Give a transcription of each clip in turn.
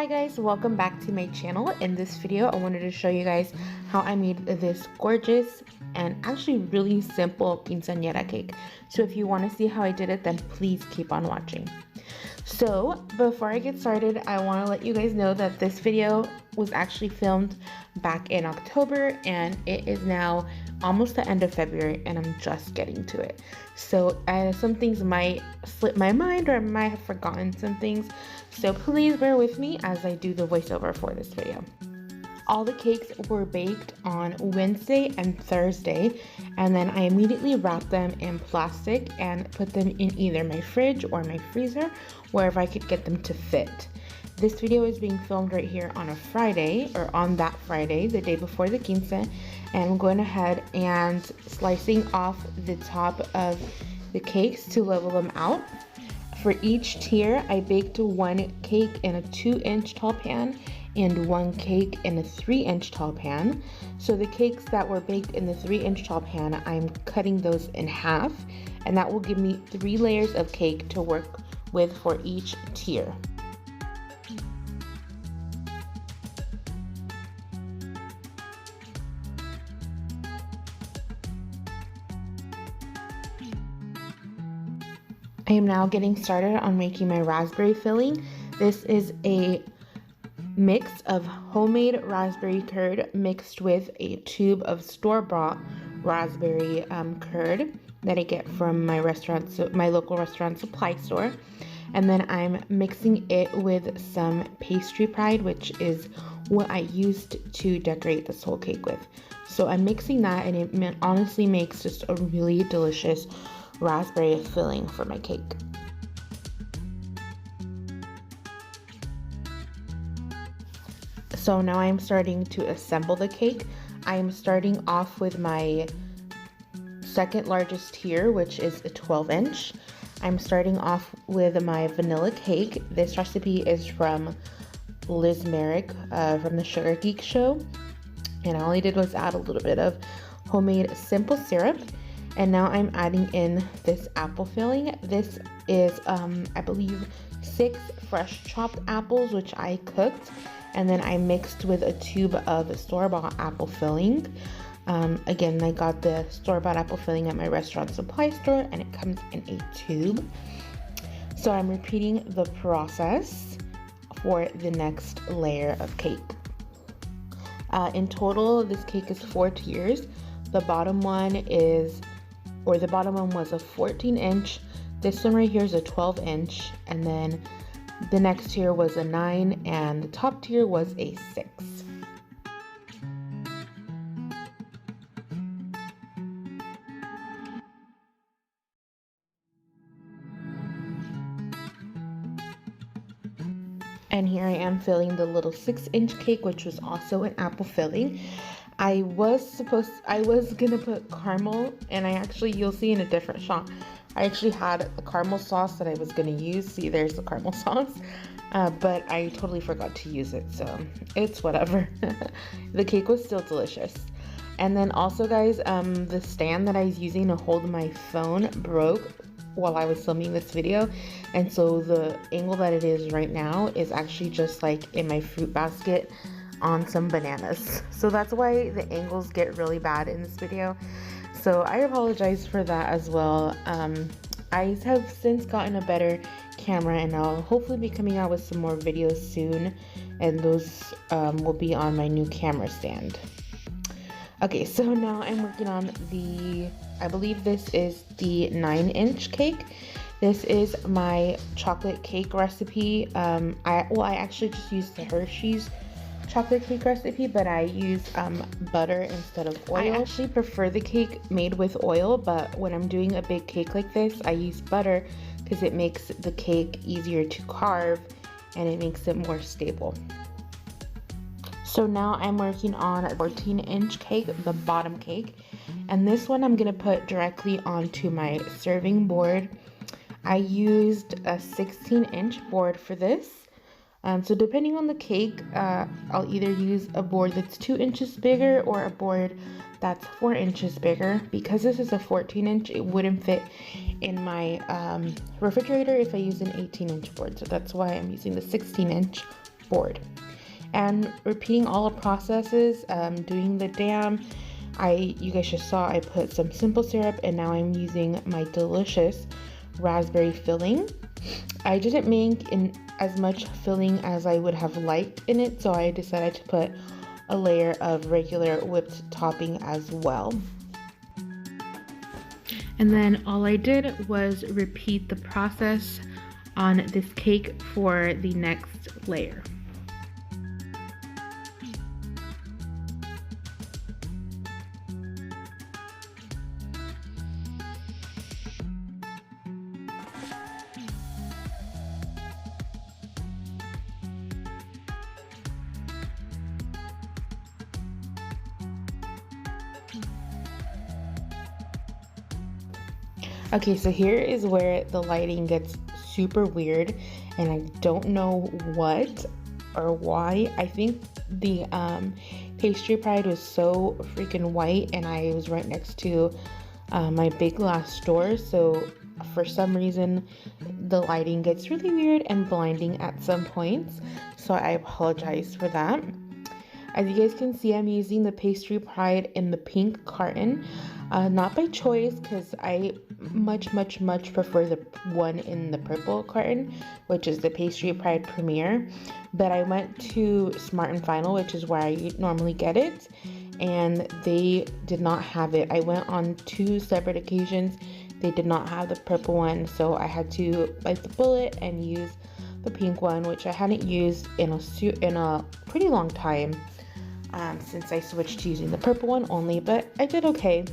Hi guys, welcome back to my channel. In this video, I wanted to show you guys how I made this gorgeous and actually really simple quinceañera cake. So if you want to see how I did it, then please keep on watching. So before I get started, I want to let you guys know that this video was actually filmed back in October and it is now almost the end of February and I'm just getting to it. So some things might slip my mind or I might have forgotten some things. So please bear with me as I do the voiceover for this video. All the cakes were baked on Wednesday and Thursday, and then I immediately wrapped them in plastic and put them in either my fridge or my freezer, wherever I could get them to fit. This video is being filmed right here on a Friday, or on that Friday, the day before the quince, and I'm going ahead and slicing off the top of the cakes to level them out. For each tier, I baked one cake in a 2-inch tall pan and one cake in a 3-inch tall pan. So the cakes that were baked in the 3-inch tall pan, I'm cutting those in half, and that will give me 3 layers of cake to work with for each tier. I am now getting started on making my raspberry filling. This is a mix of homemade raspberry curd mixed with a tube of store-bought raspberry curd that I get from my local restaurant supply store. And then I'm mixing it with some pastry pride, which is what I used to decorate this whole cake with. So I'm mixing that and it honestly makes just a really delicious raspberry filling for my cake. So now I'm starting to assemble the cake. I'm starting off with my second largest tier, which is a 12-inch. I'm starting off with my vanilla cake. This recipe is from Liz Merrick from the Sugar Geek Show. And all I did was add a little bit of homemade simple syrup. And now I'm adding in this apple filling. This is, I believe, 6 fresh chopped apples, which I cooked. And then I mixed with a tube of store-bought apple filling. Again, I got the store-bought apple filling at my restaurant supply store, and it comes in a tube. So I'm repeating the process for the next layer of cake. In total, this cake is 4 tiers. The bottom one was a 14-inch. This one right here is a 12-inch, and then the next tier was a 9, and the top tier was a 6. And here I am filling the little 6-inch cake, which was also an apple filling. I was gonna put caramel, and you'll see in a different shot, I actually had a caramel sauce that I was gonna use. See, there's the caramel sauce, but I totally forgot to use it, so it's whatever. The cake was still delicious. And then also, guys, the stand that I was using to hold my phone broke while I was filming this video, and so the angle that it is right now is actually just like in my fruit basket on some bananas. So that's why the angles get really bad in this video. So I apologize for that as well. I have since gotten a better camera and I'll hopefully be coming out with some more videos soon, and those will be on my new camera stand. Okay, so now I'm working on I believe this is the 9-inch cake. This is my chocolate cake recipe. I actually just used the Hershey's chocolate cake recipe, but I use butter instead of oil. I actually prefer the cake made with oil, but when I'm doing a big cake like this, I use butter because it makes the cake easier to carve and it makes it more stable. So now I'm working on a 14-inch cake, the bottom cake, and this one I'm gonna put directly onto my serving board. I used a 16-inch board for this. So depending on the cake, I'll either use a board that's 2 inches bigger or a board that's 4 inches bigger. Because this is a 14-inch, it wouldn't fit in my refrigerator if I use an 18-inch board. So that's why I'm using the 16-inch board. And repeating all the processes, doing the dam. You guys just saw I put some simple syrup, and now I'm using my delicious raspberry filling. I didn't make in as much filling as I would have liked in it, so I decided to put a layer of regular whipped topping as well. And then all I did was repeat the process on this cake for the next layer. Okay, so here is where the lighting gets super weird, and I don't know what or why. I think the pastry pride was so freaking white, and I was right next to my big glass door, so for some reason the lighting gets really weird and blinding at some points, so I apologize for that. As you guys can see, I'm using the pastry pride in the pink carton. Not by choice, because I much prefer the one in the purple carton, which is the Pastry Pride Premier. But I went to Smart and Final, which is where I normally get it, and they did not have it. I went on 2 separate occasions. They did not have the purple one, so I had to bite the bullet and use the pink one, which I hadn't used in a pretty long time, since I switched to using the purple one only, but I did okay.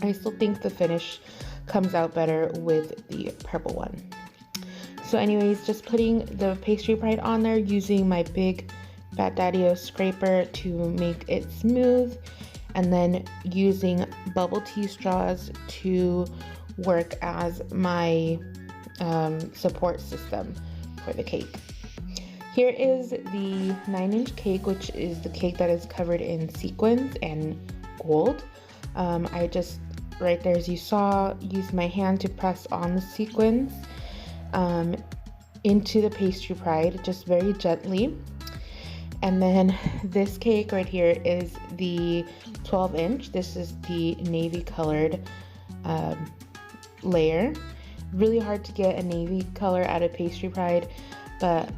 I still think the finish comes out better with the purple one. So anyways, just putting the pastry pride on there using my big Fat Daddy-O scraper to make it smooth, and then using bubble tea straws to work as my support system for the cake. Here is the 9-inch cake, which is the cake that is covered in sequins and gold. I just, right there as you saw, used my hand to press on the sequins into the pastry pride, just very gently. And then this cake right here is the 12-inch. This is the navy colored layer. Really hard to get a navy color out of pastry pride, but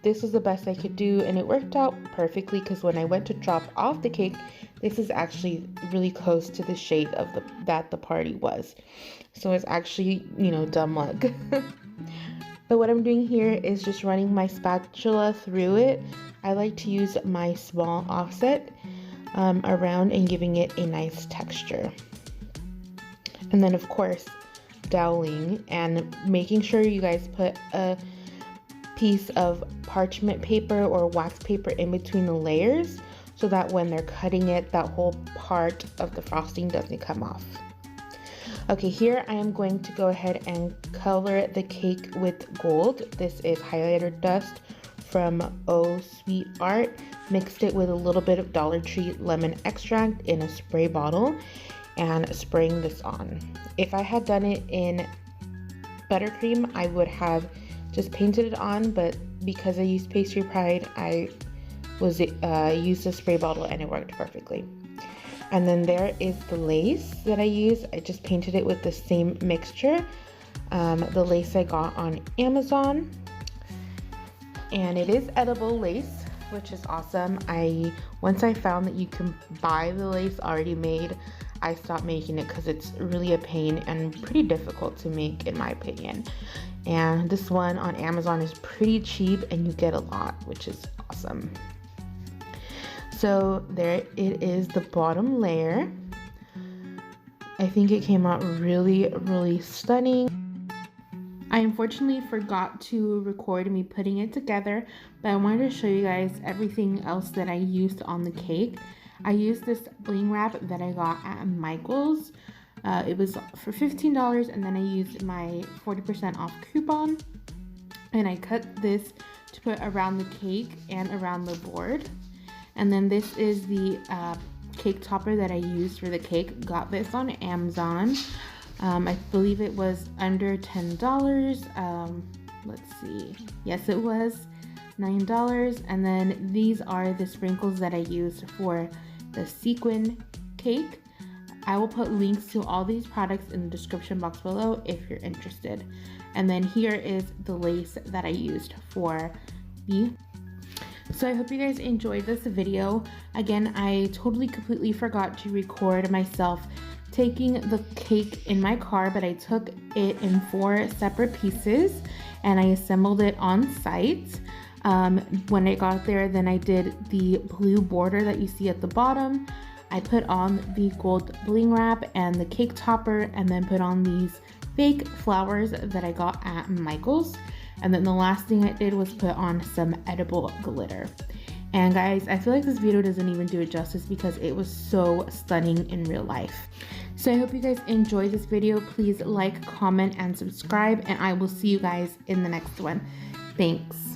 this is the best I could do, and it worked out perfectly because when I went to drop off the cake, this is actually really close to the shade of that the party was. So it's actually, dumb luck. But what I'm doing here is just running my spatula through it. I like to use my small offset around and giving it a nice texture. And then of course, doweling and making sure you guys put a piece of parchment paper or wax paper in between the layers so that when they're cutting it, that whole part of the frosting doesn't come off. Okay, here I am going to go ahead and color the cake with gold. This is highlighter dust from Oh Sweet Art. Mixed it with a little bit of Dollar Tree lemon extract in a spray bottle and spraying this on. If I had done it in buttercream, I would have just painted it on, but because I used Pastry Pride, I used a spray bottle and it worked perfectly. And then there is the lace that I used. I just painted it with the same mixture. The lace I got on Amazon, and it is edible lace, which is awesome. Once I found that you can buy the lace already made, I stopped making it because it's really a pain and pretty difficult to make in my opinion. And this one on Amazon is pretty cheap and you get a lot, which is awesome. So there it is, the bottom layer. I think it came out really stunning. I unfortunately forgot to record me putting it together, but I wanted to show you guys everything else that I used on the cake. I used this bling wrap that I got at Michael's. It was for $15, and then I used my 40% off coupon, and I cut this to put around the cake and around the board. And then this is the cake topper that I used for the cake. Got this on Amazon. I believe it was under $10. Let's see. Yes, it was. $9. And then these are the sprinkles that I used for the sequin cake. I will put links to all these products in the description box below if you're interested. And then here is the lace that I used for the. So I hope you guys enjoyed this video. Again, I totally completely forgot to record myself taking the cake in my car, but I took it in 4 separate pieces and I assembled it on site. When I got there, then I did the blue border that you see at the bottom. I put on the gold bling wrap and the cake topper, and then put on these fake flowers that I got at Michael's. And then the last thing I did was put on some edible glitter. And guys, I feel like this video doesn't even do it justice because it was so stunning in real life. So I hope you guys enjoyed this video. Please like, comment, and subscribe, and I will see you guys in the next one. Thanks.